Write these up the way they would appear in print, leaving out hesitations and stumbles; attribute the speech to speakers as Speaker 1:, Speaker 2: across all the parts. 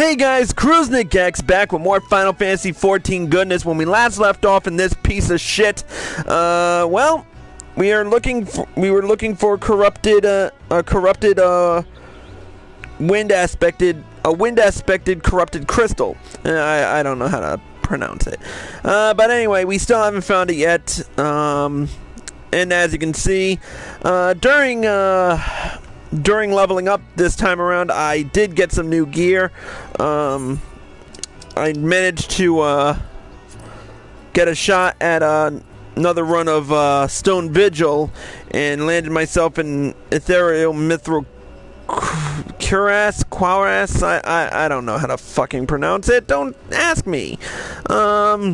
Speaker 1: Hey guys, CruiseNickX back with more Final Fantasy XIV goodness. When we last left off in this piece of shit, well, we were looking for corrupted wind aspected corrupted crystal. I don't know how to pronounce it, but anyway, we still haven't found it yet. And as you can see, during leveling up this time around, I did get some new gear. I managed to get a shot at another run of Stone Vigil and landed myself in Ethereal Mithril Quaras. I don't know how to fucking pronounce it. Don't ask me. I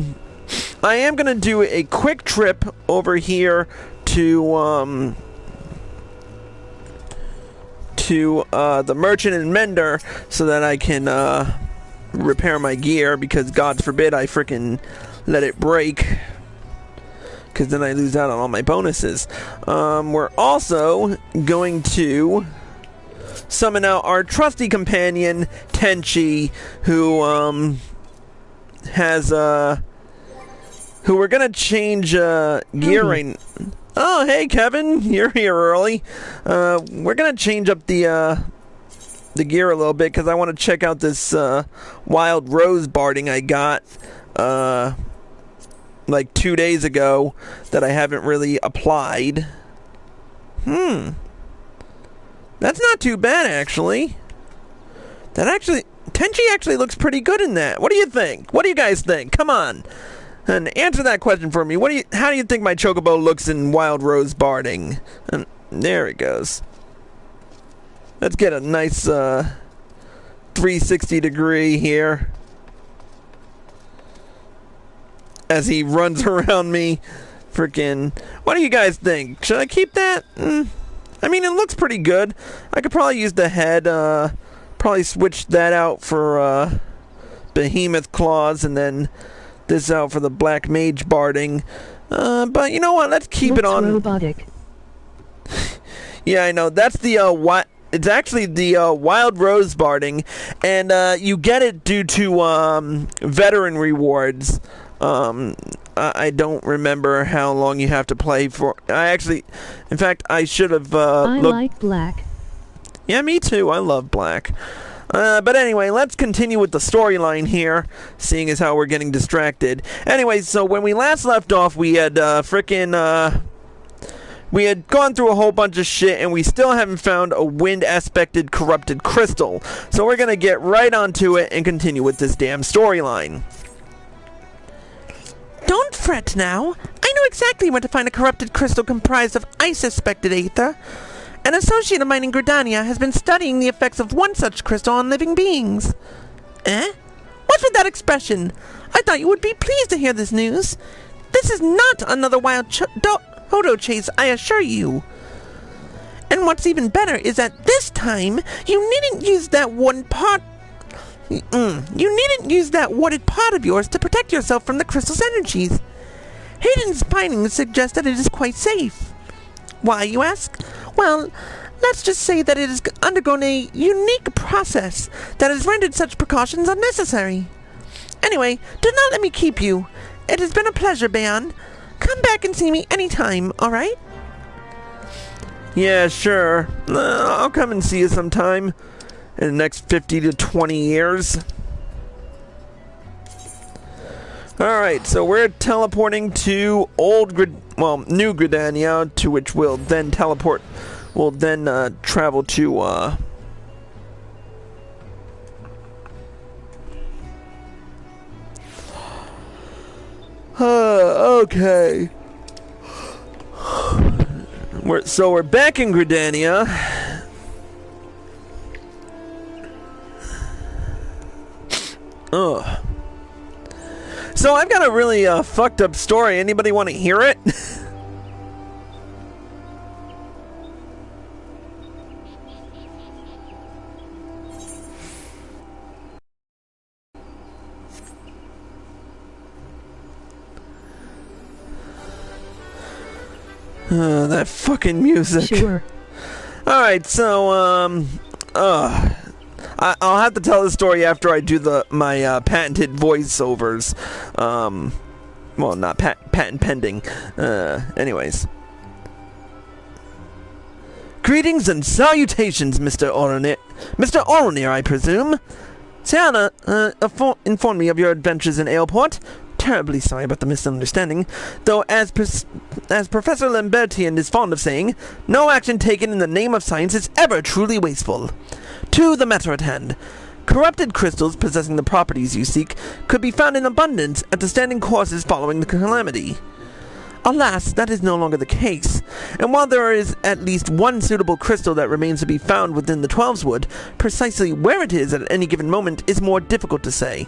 Speaker 1: am gonna do a quick trip over here to the Merchant and Mender so that I can repair my gear, because God forbid I frickin' let it break, because then I lose out on all my bonuses. We're also going to summon out our trusty companion Tenchi, who we're gonna change gear right. Oh, hey, Kevin, you're here early. We're gonna change up the gear a little bit, because I want to check out this wild rose barding I got like 2 days ago that I haven't really applied. That's not too bad, actually. Tenchi actually looks pretty good in that. What do you think? What do you guys think? Come on. And answer that question for me. How do you think my Chocobo looks in Wild Rose Barding? And there it goes. Let's get a nice 360 degree here as he runs around me. Freaking. What do you guys think? Should I keep that? I mean, it looks pretty good. I could probably use the head. Probably switch that out for Behemoth Claws, and then this out for the Black Mage Barding. But you know what? Let's keep it on.
Speaker 2: Robotic.
Speaker 1: Yeah, I know. That's the it's actually the Wild Rose Barding, and you get it due to veteran rewards. I don't remember how long you have to play for. In fact, I should have
Speaker 2: I like black.
Speaker 1: Yeah, me too. I love black. But anyway, let's continue with the storyline here, seeing as how we're getting distracted. Anyway, so when we last left off, we had we had gone through a whole bunch of shit, and we still haven't found a wind-aspected corrupted crystal. So we're gonna get right onto it and continue with this damn storyline.
Speaker 3: Don't fret now. I know exactly where to find a corrupted crystal comprised of ice-aspected aether. An associate of mine in Gridania has been studying the effects of one such crystal on living beings. Eh? What's with that expression? I thought you would be pleased to hear this news. This is not another wild Hodo chase, I assure you. And what's even better is that this time, you needn't use that one part... You needn't use that wadded part of yours to protect yourself from the crystal's energies. Hayden's findings suggest that it is quite safe. Why, you ask? Well, let's just say that it has undergone a unique process that has rendered such precautions unnecessary. Anyway, do not let me keep you. It has been a pleasure, Bayan. Come back and see me anytime, alright?
Speaker 1: Yeah, sure. I'll come and see you sometime in the next 50 to 20 years. Alright, so we're teleporting to New Gridania, to which we'll then teleport. We'll then travel to okay. We're back in Gridania. Ugh. So I've got a really fucked up story. Anybody want to hear it? That fucking music.
Speaker 2: Sure.
Speaker 1: Alright, so, I'll have to tell the story after I do my patented voiceovers. Well, not patent pending. Anyways. Greetings and salutations, Mr. Oronir. Mr. Oronir, I presume. Sienna informed me of your adventures in Aleport. Terribly sorry about the misunderstanding. Though, as Professor Lambertian is fond of saying, no action taken in the name of science is ever truly wasteful. To the matter at hand. Corrupted crystals possessing the properties you seek could be found in abundance at the standing courses following the calamity. Alas, that is no longer the case, and while there is at least one suitable crystal that remains to be found within the Twelveswood, precisely where it is at any given moment is more difficult to say.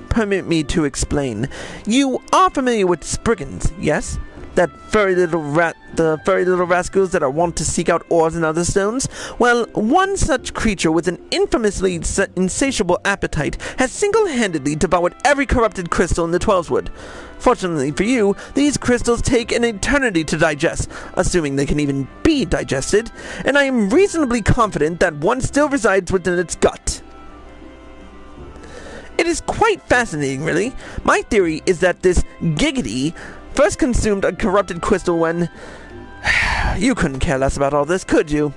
Speaker 1: Permit me to explain. You are familiar with Spriggans, yes? The furry little rascals that are wont to seek out ores and other stones? Well, one such creature with an infamously insatiable appetite has single-handedly devoured every corrupted crystal in the Twelveswood. Fortunately for you, these crystals take an eternity to digest, assuming they can even be digested, and I am reasonably confident that one still resides within its gut. It is quite fascinating, really. My theory is that this Giggity first consumed a corrupted crystal when... You couldn't care less about all this, could you?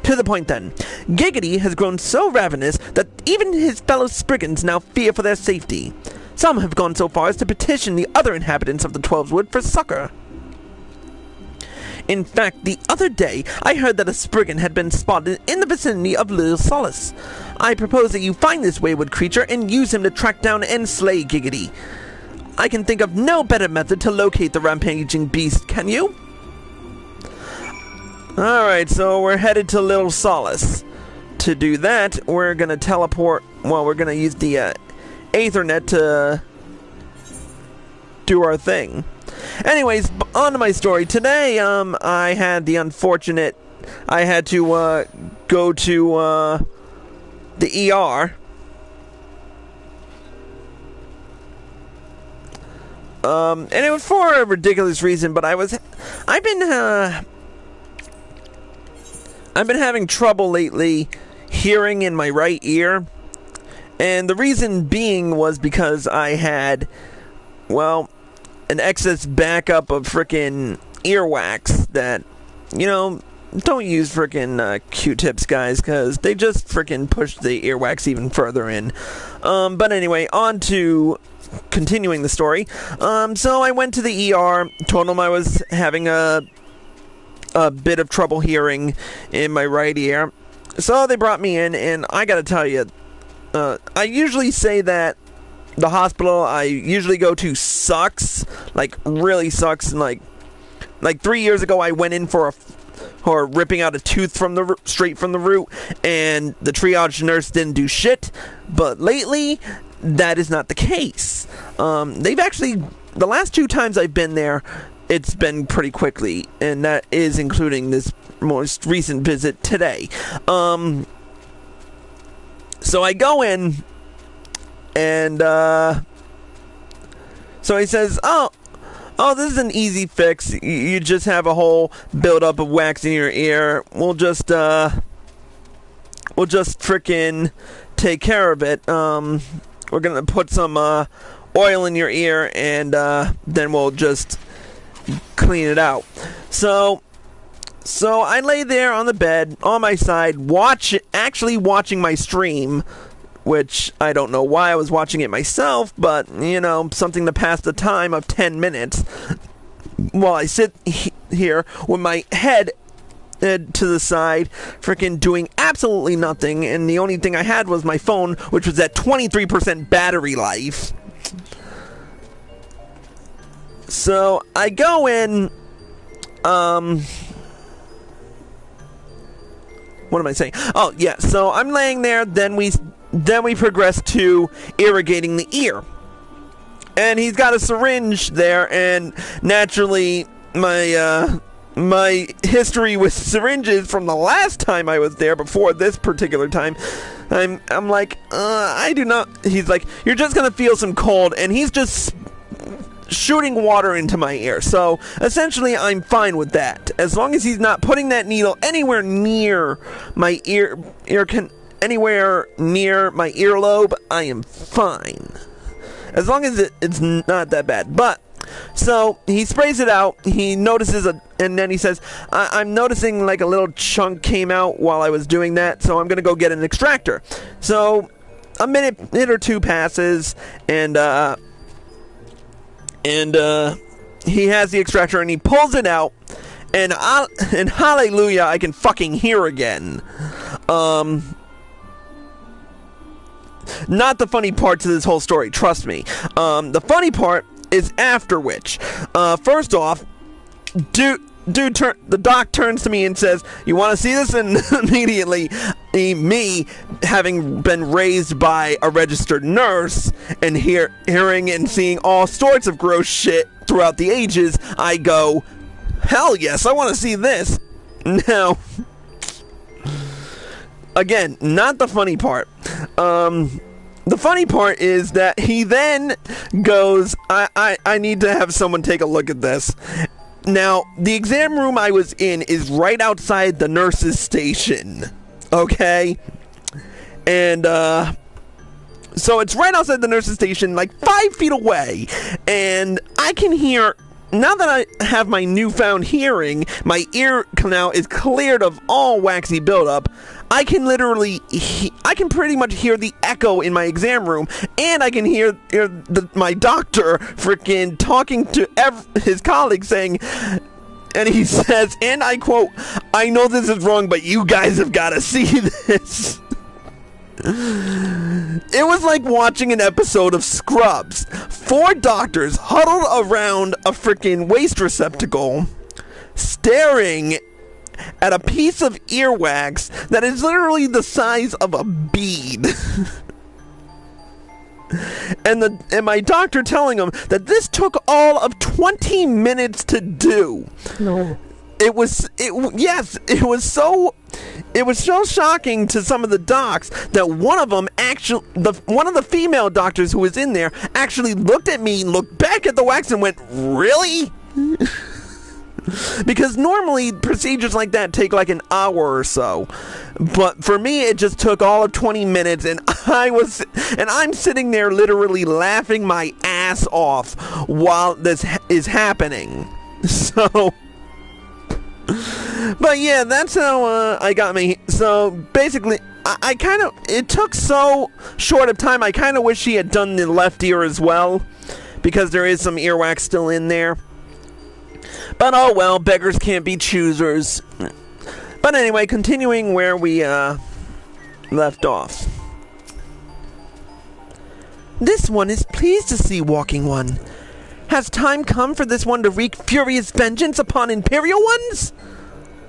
Speaker 1: To the point then. Giggity has grown so ravenous that even his fellow Spriggans now fear for their safety. Some have gone so far as to petition the other inhabitants of the Twelveswood for succor. In fact, the other day, I heard that a Spriggan had been spotted in the vicinity of Little Solace. I propose that you find this wayward creature and use him to track down and slay Giggity. I can think of no better method to locate the rampaging beast, can you? Alright, so we're headed to Little Solace. To do that, we're gonna teleport, well, we're gonna use the Aethernet to do our thing. Anyways, on to my story. Today, I had the unfortunate, I had to, go to, the ER. And it was for a ridiculous reason, but I've been having trouble lately hearing in my right ear. And the reason being was because I had, well, an excess backup of frickin' earwax that, you know, don't use frickin' Q-tips, guys, because they just frickin' push the earwax even further in. But anyway, on to continuing the story. So I went to the ER, told them I was having a bit of trouble hearing in my right ear. So they brought me in, and I gotta tell you, I usually say that the hospital I usually go to sucks, like really sucks, and like 3 years ago I went in for ripping out a tooth from straight from the root, and the triage nurse didn't do shit. But lately, that is not the case. They've actually, the last 2 times I've been there, it's been pretty quickly, and that is including this most recent visit today. So I go in, and so he says, oh, this is an easy fix. You just have a whole buildup of wax in your ear. We'll just frickin' take care of it. We're gonna put some oil in your ear, and then we'll just clean it out. So I lay there on the bed, on my side, actually watching my stream, which I don't know why I was watching it myself, but, you know, something to pass the time of 10 minutes, while I sit here with my head to the side, freaking doing absolutely nothing, and the only thing I had was my phone, which was at 23% battery life. So I go in, what am I saying? Oh, yeah, so I'm laying there, then we progress to irrigating the ear. And he's got a syringe there, and naturally, my history with syringes from the last time I was there, before this particular time, I'm like, I do not, he's like, you're just gonna feel some cold, and he's just shooting water into my ear. So essentially I'm fine with that, as long as he's not putting that needle anywhere near my ear anywhere near my earlobe, I am fine. As long as it's not that bad. But, so, he sprays it out, he notices, and then he says, I'm noticing like a little chunk came out while I was doing that, so I'm going to go get an extractor. So, a minute or two passes, and he has the extractor, and he pulls it out, and hallelujah, I can fucking hear again. Not the funny part to this whole story, trust me. The funny part is after which. First off, the doc turns to me and says, "You want to see this?" And immediately, me, having been raised by a registered nurse and hearing and seeing all sorts of gross shit throughout the ages, I go, hell yes, I want to see this. Now, again, not the funny part. The funny part is that he then goes, I need to have someone take a look at this. Now, the exam room I was in is right outside the nurse's station, okay? And, so it's right outside the nurse's station, like 5 feet away, and I can hear, now that I have my newfound hearing, my ear canal is cleared of all waxy buildup. I can literally, I can pretty much hear the echo in my exam room, and I can hear my doctor freaking talking to his colleagues saying, and he says, and I quote, "I know this is wrong, but you guys have got to see this." It was like watching an episode of Scrubs. 4 doctors huddled around a freaking waste receptacle, staring at a piece of earwax that is literally the size of a bead. And my doctor telling him that this took all of 20 minutes to do.
Speaker 3: No.
Speaker 1: It was so shocking to some of the docs that one of them actually, one of the female doctors who was in there actually looked at me, looked back at the wax and went, "Really?" Because normally procedures like that take like an hour or so, but for me it just took all of 20 minutes, and I'm sitting there literally laughing my ass off while this is happening. So, but yeah, that's how I got me. So basically, I kind of, it took so short of time, I kind of wish he had done the left ear as well, because there is some earwax still in there. But oh well, beggars can't be choosers. But anyway, continuing where we left off. This one is pleased to see Walking One. Has time come for this one to wreak furious vengeance upon Imperial ones?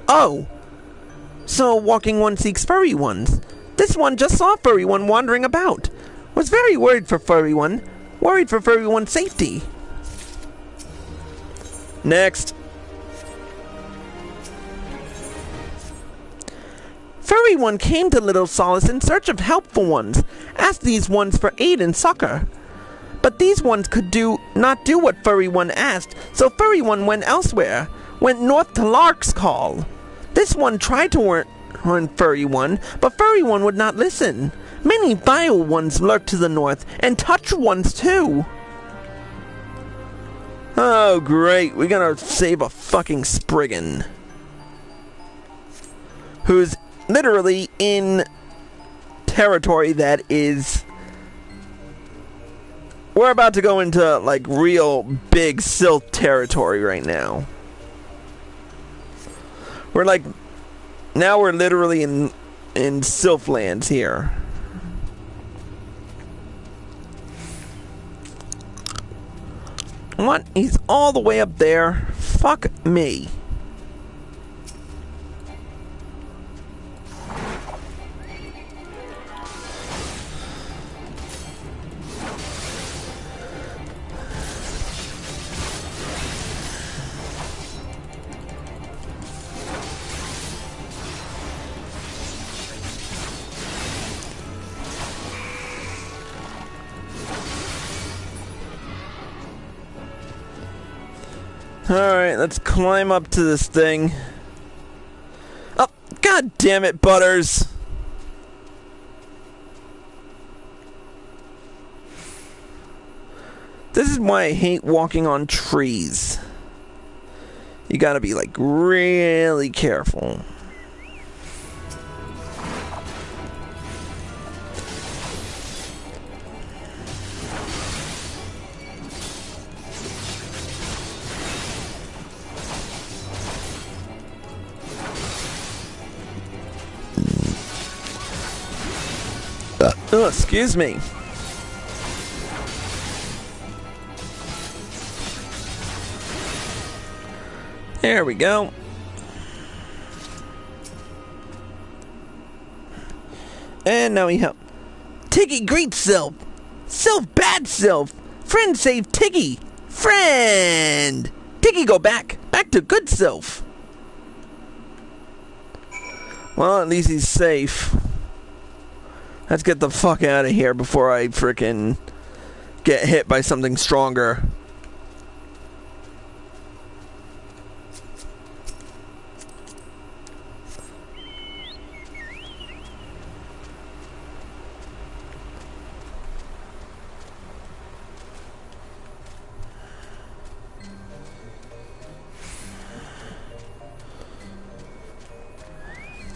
Speaker 1: Oh. So Walking One seeks Furry Ones. This one just saw Furry One wandering about. Was very worried for Furry One. Worried for Furry One's safety. Next. Furry One came to Little Solace in search of helpful ones, asked these ones for aid and succor. But these ones could not do what Furry One asked, so Furry One went elsewhere, went north to Lark's Call. This one tried to warn Furry One, but Furry One would not listen. Many vile ones lurked to the north, and touched ones too. Oh, great. We gotta save a fucking Spriggan. Who's literally in territory that is... We're about to go into, like, real big Sylph territory right now. We're like... Now we're literally in Sylph lands here. What? He's all the way up there? Fuck me. Alright, let's climb up to this thing. Oh, god damn it, Butters! This is why I hate walking on trees. You gotta be, like, really careful. Oh, excuse me. There we go. And now we help. Tiggy greets Sylph. Sylph bad Sylph. Friend save Tiggy. Friend. Tiggy go back. Back to good Sylph. Well, at least he's safe. Let's get the fuck out of here before I frickin' get hit by something stronger.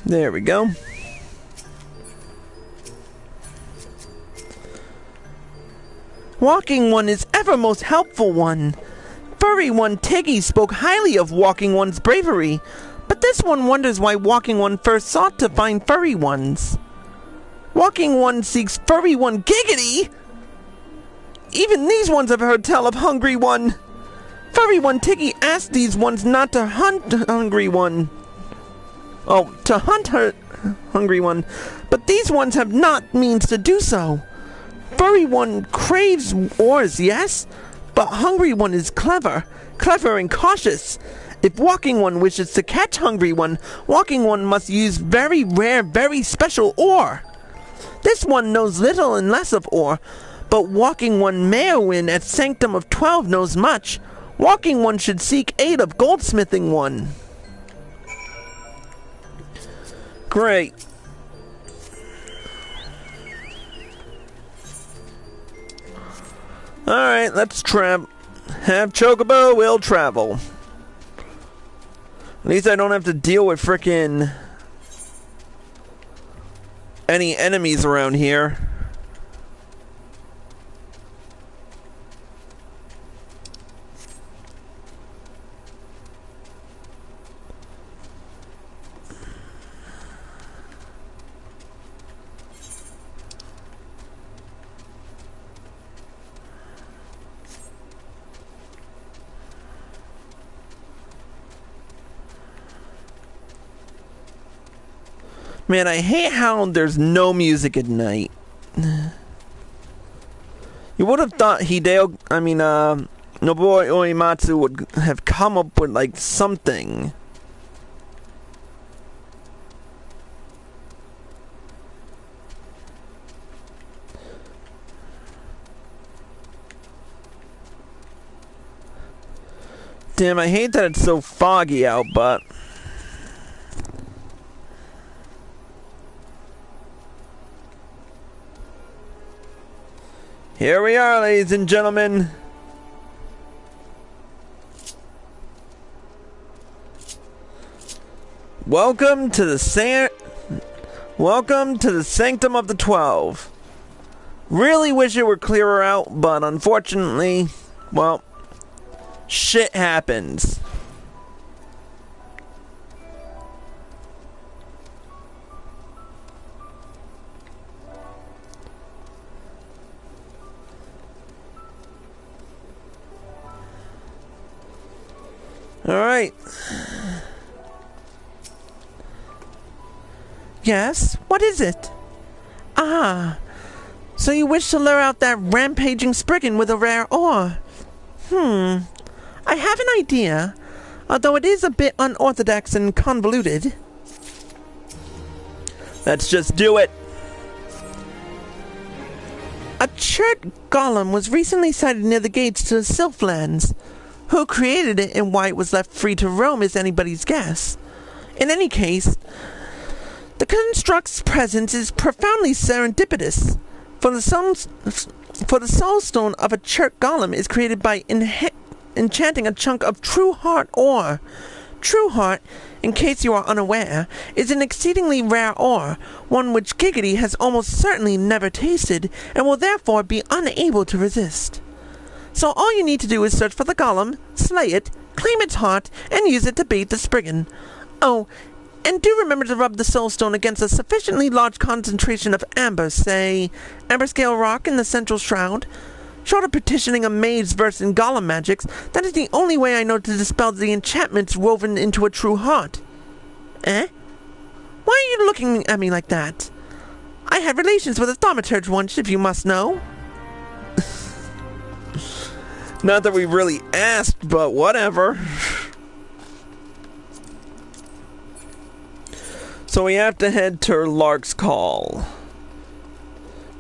Speaker 1: There we go. Walking One is ever most helpful one. Furry One Tiggy spoke highly of Walking One's bravery, but this one wonders why Walking One first sought to find Furry Ones. Walking One seeks Furry One Giggity! Even these ones have heard tell of Hungry One. Furry One Tiggy asked these ones not to hunt Hungry One. Oh, to hunt her Hungry One, but these ones have not means to do so. Furry One craves ores, yes, but Hungry One is clever and cautious. If Walking One wishes to catch Hungry One, Walking One must use very rare, very special ore. This one knows little and less of ore, but Walking One Meowin at Sanctum of 12 knows much. Walking One should seek aid of Goldsmithing One. Great. Alright, let's have Chocobo, we'll travel. At least I don't have to deal with frickin' any enemies around here. Man, I hate how there's no music at night. You would have thought Nobuo Uematsu would have come up with, like, something. Damn, I hate that it's so foggy out, but... Here we are, ladies and gentlemen. Welcome to the Sanctum of the 12. Really wish it were clearer out, but unfortunately, well, shit happens. Alright.
Speaker 3: Yes? What is it? Ah. So you wish to lure out that rampaging Spriggan with a rare ore. I have an idea, although it is a bit unorthodox and convoluted.
Speaker 1: Let's just do it.
Speaker 3: A chert golem was recently sighted near the gates to the Sylphlands. Who created it and why it was left free to roam is anybody's guess. In any case, the construct's presence is profoundly serendipitous. For the soul stone of a Churk golem is created by enchanting a chunk of true heart ore. True heart, in case you are unaware, is an exceedingly rare ore, one which Giggity has almost certainly never tasted, and will therefore be unable to resist. So all you need to do is search for the golem, slay it, claim its heart, and use it to bait the Spriggan. Oh, and do remember to rub the soul stone against a sufficiently large concentration of amber, say, amber scale rock in the central shroud. Short of petitioning a mage versed in golem magics, that is the only way I know to dispel the enchantments woven into a true heart. Eh? Why are you looking at me like that? I had relations with a thaumaturge once, if you must know.
Speaker 1: Not that we really asked, but whatever. So we have to head to Lark's Call.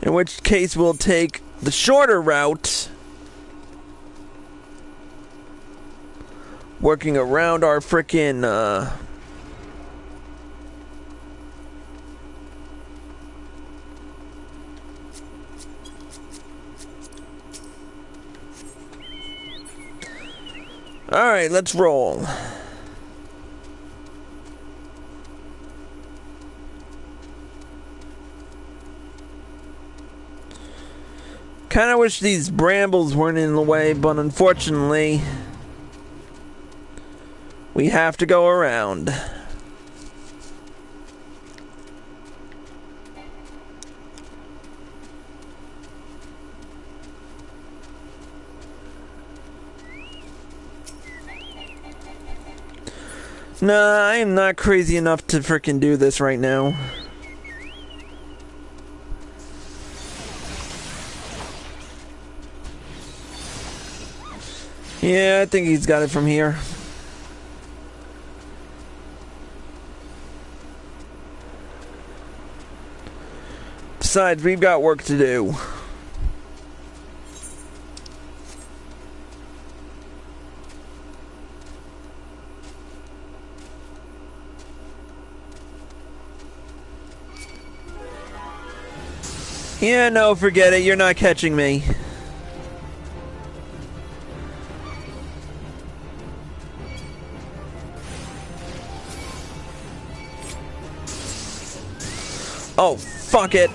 Speaker 1: In which case we'll take the shorter route, working around our frickin' Alright, let's roll. Kinda wish these brambles weren't in the way, but unfortunately, we have to go around. Nah, I am not crazy enough to frickin' do this right now. Yeah, I think he's got it from here. Besides, we've got work to do. Yeah, no, forget it. You're not catching me. Oh, fuck it.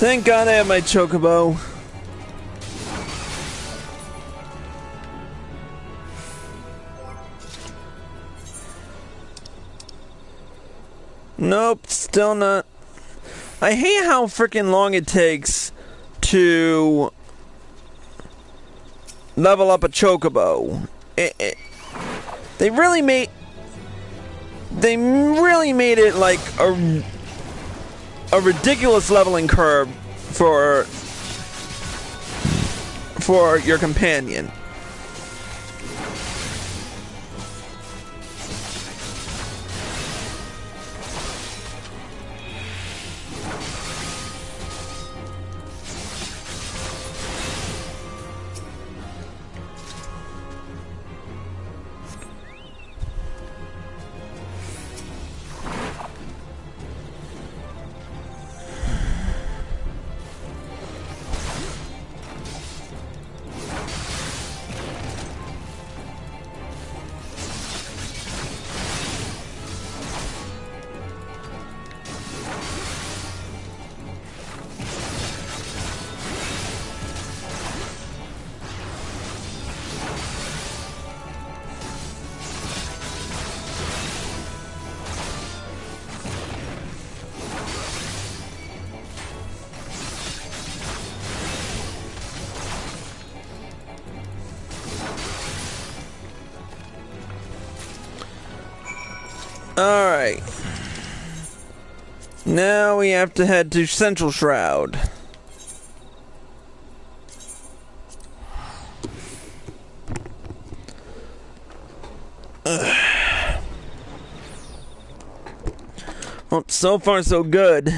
Speaker 1: Thank God I have my chocobo. Nope, still not. I hate how freaking long it takes to level up a chocobo. They really made it like a ridiculous leveling curve for your companion. Alright. Now we have to head to Central Shroud. Well, so far so good.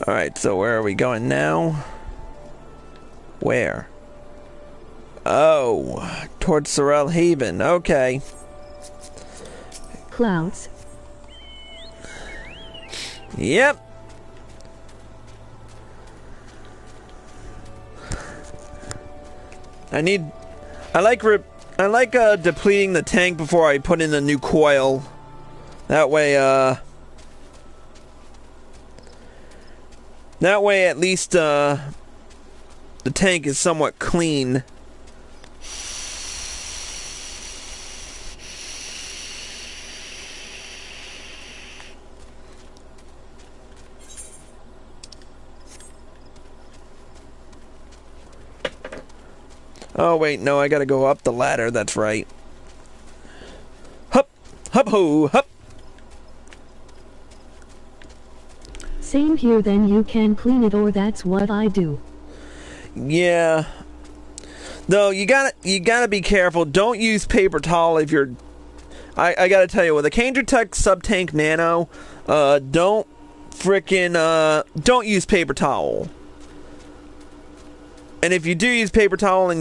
Speaker 1: Alright, so where are we going now? Where? Oh, towards Sorrel Haven. Okay.
Speaker 2: Clouds.
Speaker 1: Yep. I like depleting the tank before I put in the new coil. That way at least the tank is somewhat clean. Oh wait, no, I gotta go up the ladder, that's right. Hup! Hup ho! Hup!
Speaker 2: Same here, then you can clean it, or that's what I do.
Speaker 1: Yeah. Though you gotta be careful. Don't use paper towel if you're I gotta tell you, with a Kangertech Sub-Tank Nano, don't use paper towel. And if you do use paper towel,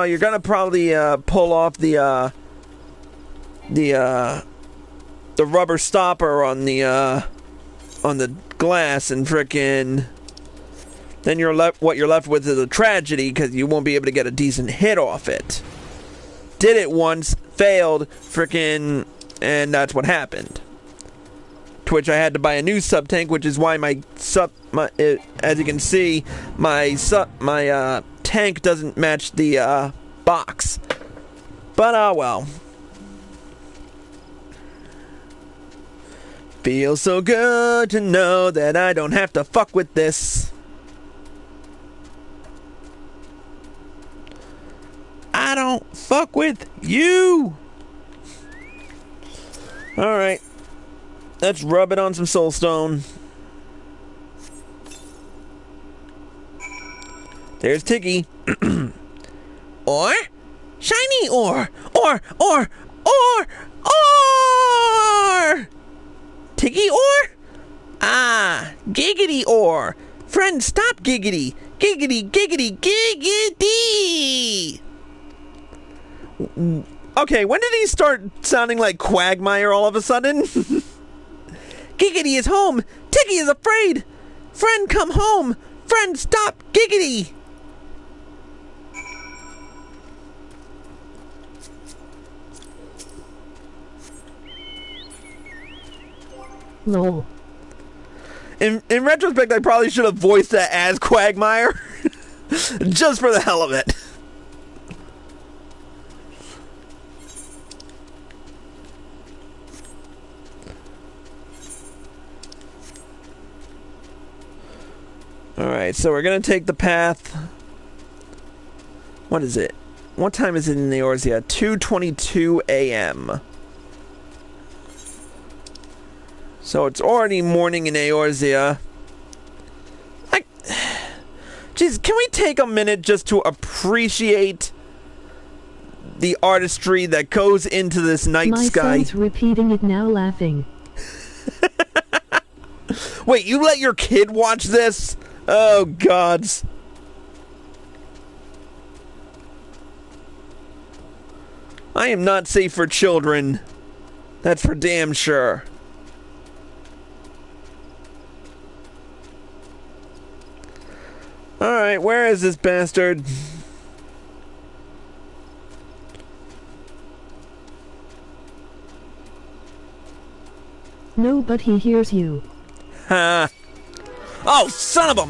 Speaker 1: you're gonna probably pull off the rubber stopper on the glass, and then what you're left with is a tragedy, because you won't be able to get a decent hit off it. Did it once, failed, and that's what happened. To which I had to buy a new sub tank, which is why as you can see, my tank doesn't match the box. But well. Feels so good to know that I don't have to fuck with this. I don't fuck with you. Alright. Let's rub it on some soulstone. There's Tiggy. Or shiny ore. Or Tiggy ore? Ah, giggity ore. Friend, stop giggity. Giggity, giggity, giggity. Okay, when did he start sounding like Quagmire all of a sudden? Giggity is home. Tiggy is afraid. Friend, come home. Friend, stop giggity.
Speaker 2: Lol.
Speaker 1: In retrospect, I probably should have voiced that as Quagmire. Just for the hell of it. Alright, so we're gonna take the path. What is it? What time is it in Eorzea? 2:22 a.m. So it's already morning in Eorzea. Jeez, can we take a minute just to appreciate the artistry that goes into this night sky?
Speaker 2: My son's repeating it now, laughing.
Speaker 1: Wait, you let your kid watch this? Oh, gods. I am not safe for children. That's for damn sure. Alright, where is this bastard?
Speaker 2: No, but he hears you.
Speaker 1: Ha! Oh, son of a...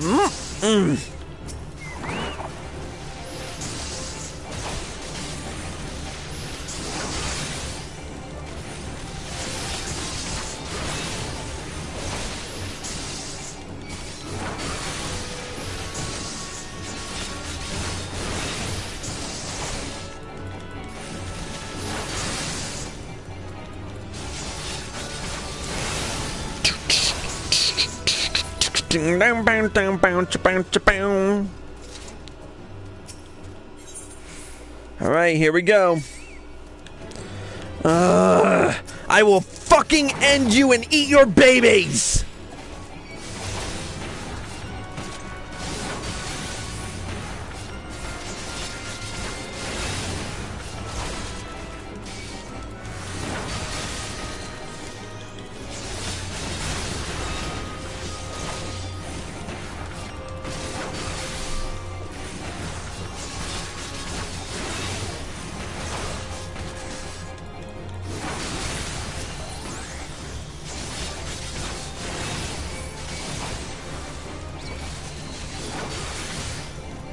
Speaker 1: Alright, here we go. I will fucking end you and eat your babies!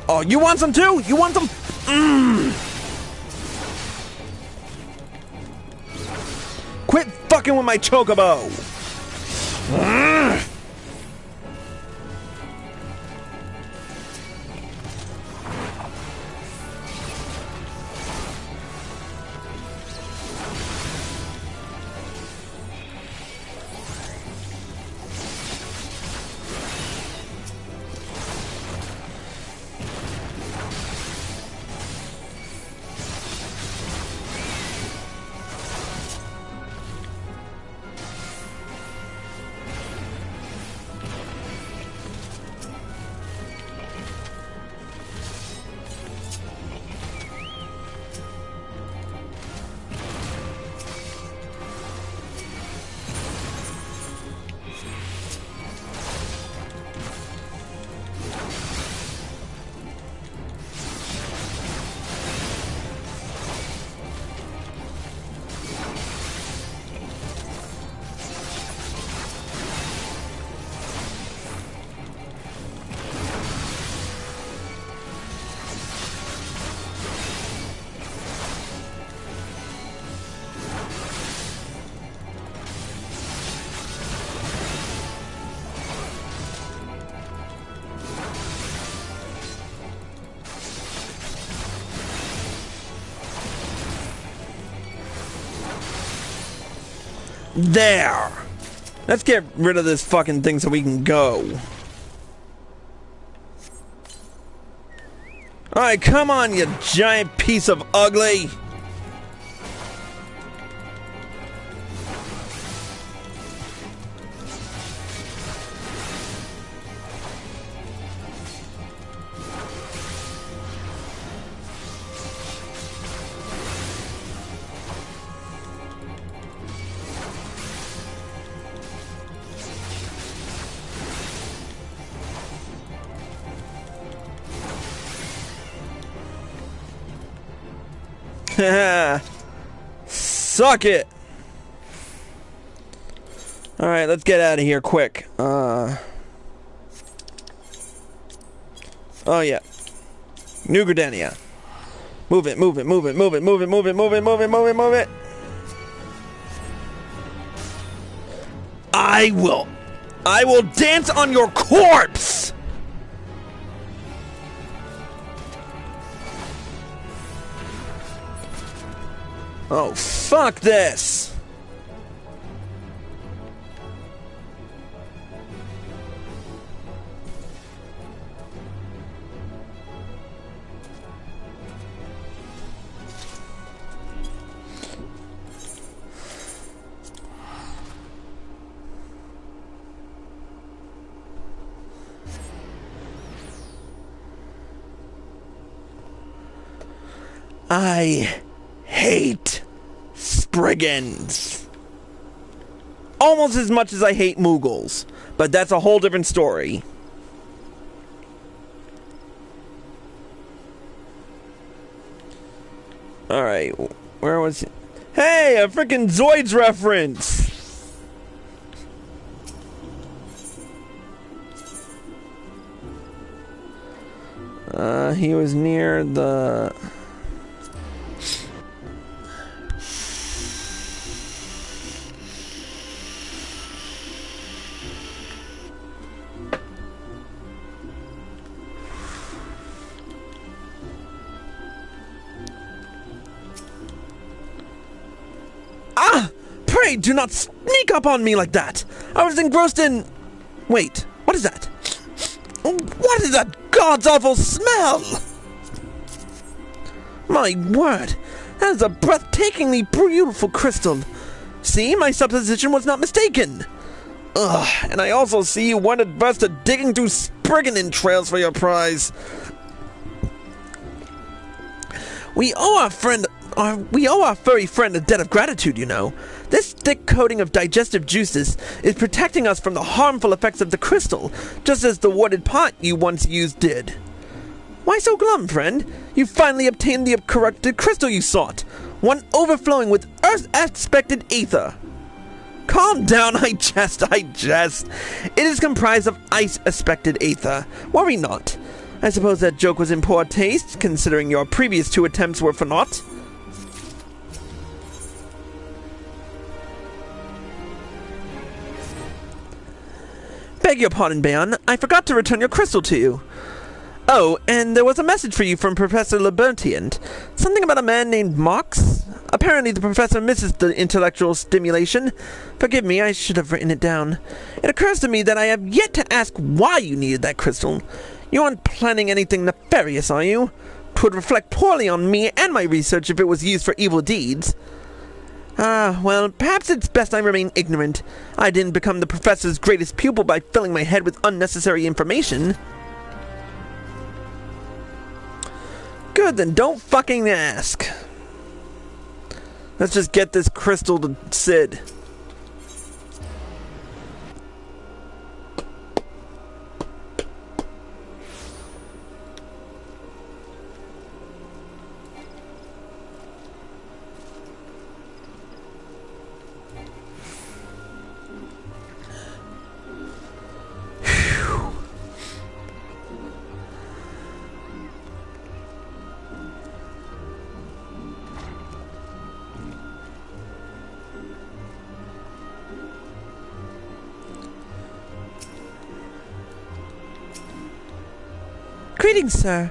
Speaker 1: Oh, you want some too? You want some? Quit fucking with my chocobo! There! Let's get rid of this fucking thing so we can go. Alright, come on, you giant piece of ugly! Suck it! Alright, let's get out of here quick. Oh yeah. New Gridania. Move it, move it, move it, move it, move it, move it, move it, move it, move it, move it. I will dance on your corpse! Oh, fuck this! I hate Spriggans. Almost as much as I hate Moogles, but that's a whole different story. Alright, where was he? Hey, a freaking Zoids reference! He was near the... Pray do not sneak up on me like that! I was engrossed in... Wait, what is that? What is that god's awful smell? My word, that is a breathtakingly beautiful crystal. See, my supposition was not mistaken. Ugh, and I also see you weren't adverse to digging through spriggan entrails for your prize. We owe our furry friend a debt of gratitude, you know. This thick coating of digestive juices is protecting us from the harmful effects of the crystal, just as the wooden pot you once used did. Why so glum, friend? You finally obtained the corrupted crystal you sought, one overflowing with earth-aspected aether. Calm down, I jest. It is comprised of ice-aspected aether. Worry not. I suppose that joke was in poor taste, considering your previous 2 attempts were for naught. Beg your pardon, Bayan. I forgot to return your crystal to you. Oh, and there was a message for you from Professor Libertiant. Something about a man named Mox? Apparently the professor misses the intellectual stimulation. Forgive me, I should have written it down. It occurs to me that I have yet to ask why you needed that crystal. You aren't planning anything nefarious, are you? 'Twould reflect poorly on me and my research if it was used for evil deeds. Ah, well, perhaps it's best I remain ignorant. I didn't become the professor's greatest pupil by filling my head with unnecessary information. Good, then don't fucking ask. Let's just get this crystal to Sid. Greetings, sir.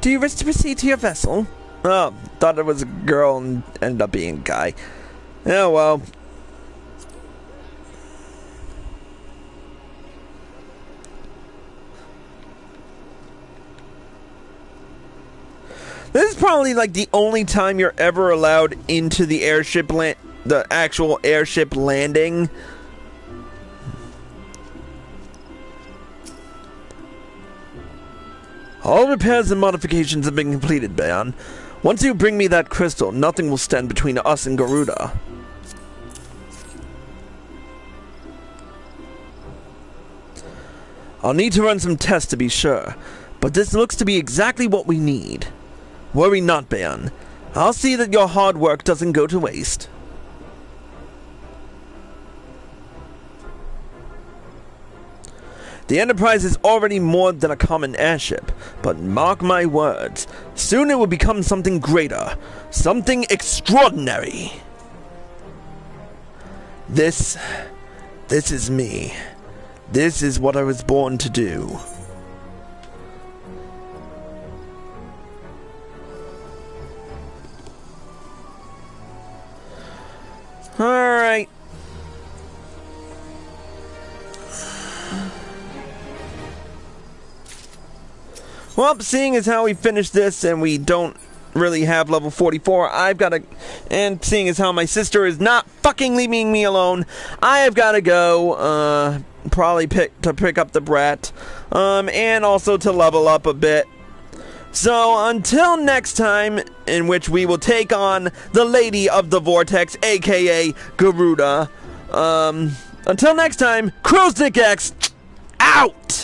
Speaker 1: Do you wish to proceed to your vessel? Oh, thought it was a girl and ended up being a guy. Oh, well. This is probably like the only time you're ever allowed into the airship the actual airship landing. All repairs and modifications have been completed, Bayan. Once you bring me that crystal, nothing will stand between us and Garuda. I'll need to run some tests to be sure, but this looks to be exactly what we need. Worry not, Bayan. I'll see that your hard work doesn't go to waste. The Enterprise is already more than a common airship, but mark my words, soon it will become something greater, something extraordinary. This is me. This is what I was born to do. Alright. Well, seeing as how we finished this and we don't really have level 44, and seeing as how my sister is not fucking leaving me alone, I have got to go, probably pick up the brat, and also to level up a bit. So, until next time, in which we will take on the Lady of the Vortex, aka Garuda, until next time, Crowstick X, out!